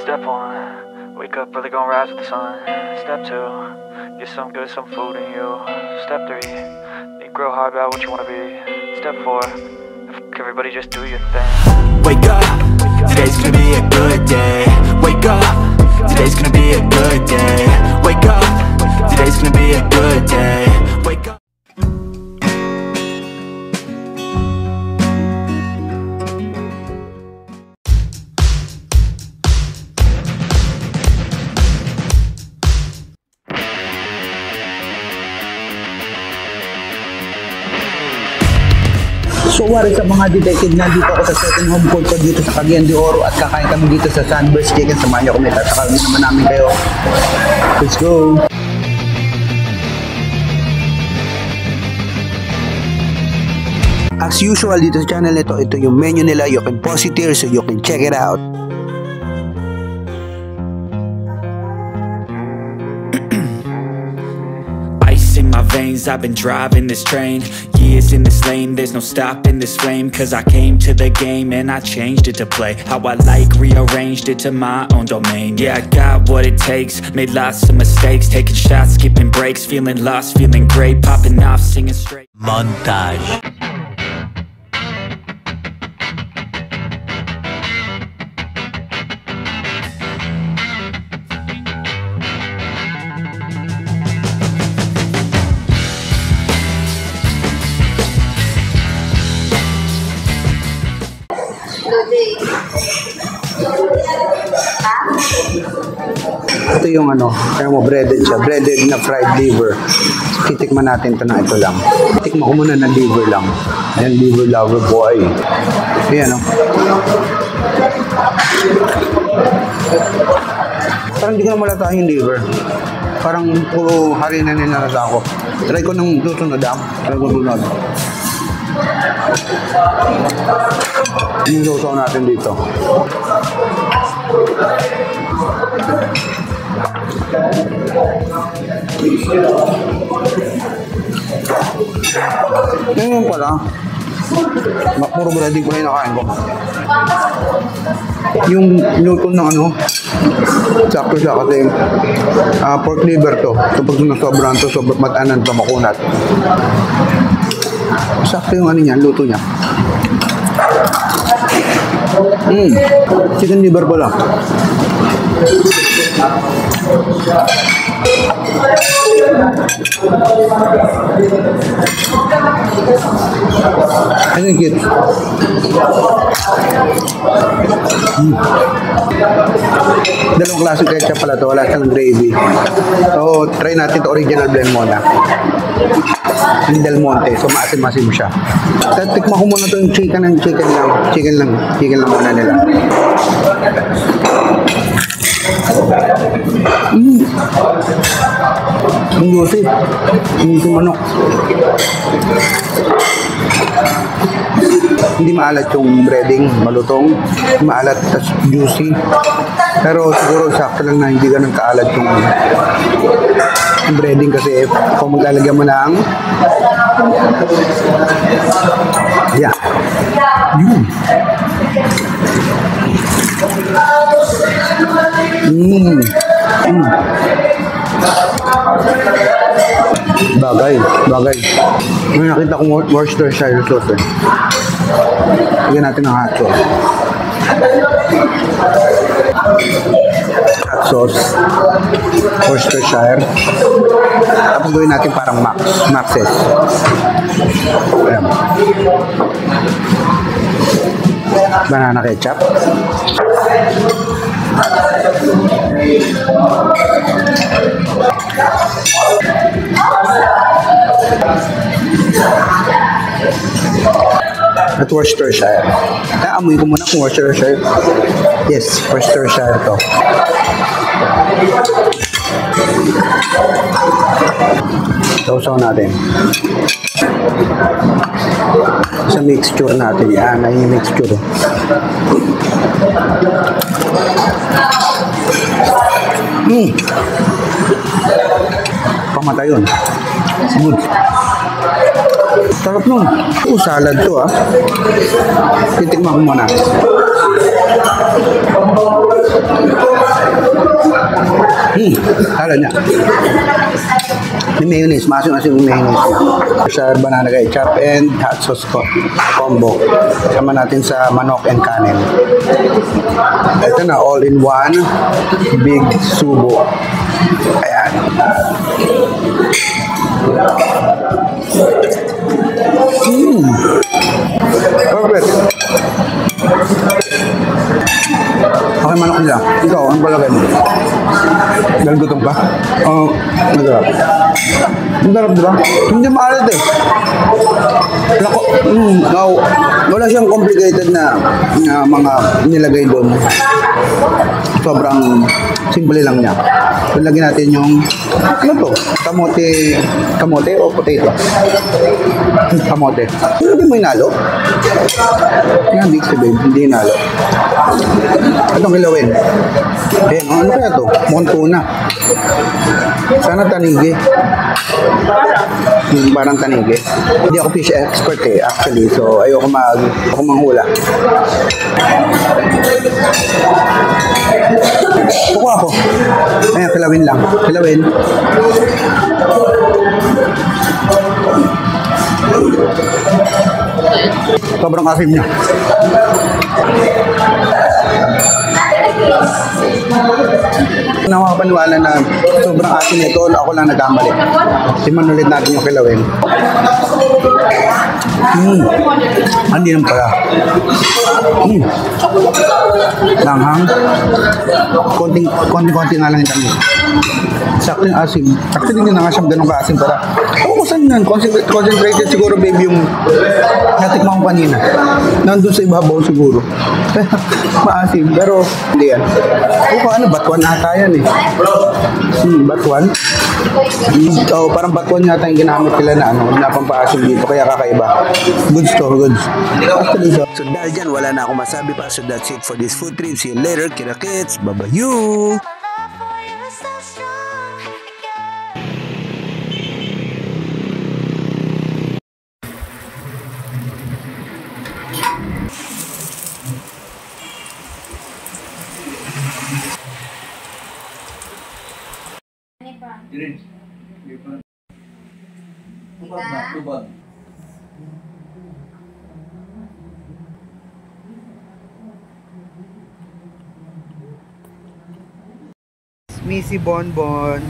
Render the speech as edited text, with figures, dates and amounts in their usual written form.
Step 1, wake up early, gonna rise with the sun. Step 2, get some good, some food in you. Step 3, think real hard about what you wanna be. Step 4, everybody just do your thing. Wake up, today's gonna be a good day. Wake up, today's gonna be a good day. Wake up, today's gonna be a good day. Wake up. So what is up mga detective, nandito ako sa second home court ko dito sa Cagayan de Oro at kakain kami dito sa Sunburst Chicken. Samahan niyo kami at sakarin naman namin kayo. Let's go! As usual dito sa channel nito, ito yung menu nila. You can pause it here so you can check it out. In my veins, I've been driving this train. Years in this lane, there's no stopping this flame. Cause I came to the game and I changed it to play how I like, rearranged it to my own domain. Yeah, I got what it takes, made lots of mistakes, taking shots, skipping breaks, feeling lost, feeling great, popping off, singing straight. Montage. Ito yung kaya mo breaded siya, breaded na fried liver. Titikman natin ito na ito lang. Tikman ko muna ng liver lang. Ayan, liver lover boy. Ayan Parang hindi ko na malata yung liver. Parang puro harina nilalasa ko. Try ko ng susunod Try ko sunod. Yung susaw natin dito. Ganyan pala. Puro breading pala yung nakain ko. Yung luto ng sakto siya kasi pork liver to. Kapag nasobrahan to, sobrang matanan to, makunat. Sakto yung niya, luto niya. Chicken liver pala. I think it. Dalawang klaseng ketchup pala to, wala siyang gravy. So, try natin to original blend muna. Yung Del Monte, so maasim-masim siya. Tikman ko muna to yung chicken lang muna nila. Ang juicy. Yung manok. Hindi maalat yung breading, malutong. Maalat, tas juicy. Pero siguro sakto lang na hindi ganun kaalat yung breading kasi kung maglalagyan mo ng Bagay. May nakita kong Worcestershire sauce Bigyan natin ng hot sauce. Worcestershire. Tapos gawin natin parang maxes. Ayan. Banana ketchup. At Worcestershire. Amoy ko muna kung Worcestershire. Yes, Worcestershire to. Sausaw natin. Sa mixture natin. Yan, ay yung mixture. Pamatay yun. Good. Sarap nun. Salad to Titikman ko muna. Kala niya. May mayonnaise. Masin-masin yung mayonnaise niya. Sa banana ketchup and hot sauce combo. Sama natin sa manok and kanin. Ito na, all in one. Big subo. Ayan. Perfect. Okay, manok nila. Ikaw, ang palagay mo? Dahil gutom ka? Oo, masarap. Ang sarap, diba? Hindi maalat eh. No, wala siyang complicated na mga nilagay doon. Sobrang simple lang niya. Lagyan natin yung, ano to? Kamote o potato? Kamote. Hindi mo inalo? Yan, big si babe. Hindi inalo. Itong kilawin. Eh, ano kaya to? Mukhang tuna. Sana tanigi. Parang tanigi. Hindi ako fish expert eh, actually. So, ayoko manghula. Kukuha ako. Ayan, kilawin lang. Kilawin. Sobrang asim niya. Nakakapaniwala na sobrang asin nito, ako lang nagkamali. Timan ulit natin yung kilawin. Hindi naman pala. Langhang. Konting-konti nga lang yung tamis. Sakto yung asim. Actually, hindi na nga siyang ganun ka-asim para. Oo, saan yan? Concentrated siguro, baby, yung natikman ko kanina. Nandun sa ibabaw siguro. Maasim. Pero, hindi yan. Oo, ano, batuan ata yan eh. Batuan? Oo, parang batuan yata yung ginamit nila na napampaasim dito. Kaya kakaiba. Goods to, goods. Actually, so dahil dyan, wala na akong masabi pa. So that's it for this food trip. See you later, kina kids. Bye-bye. Missy Bonbon.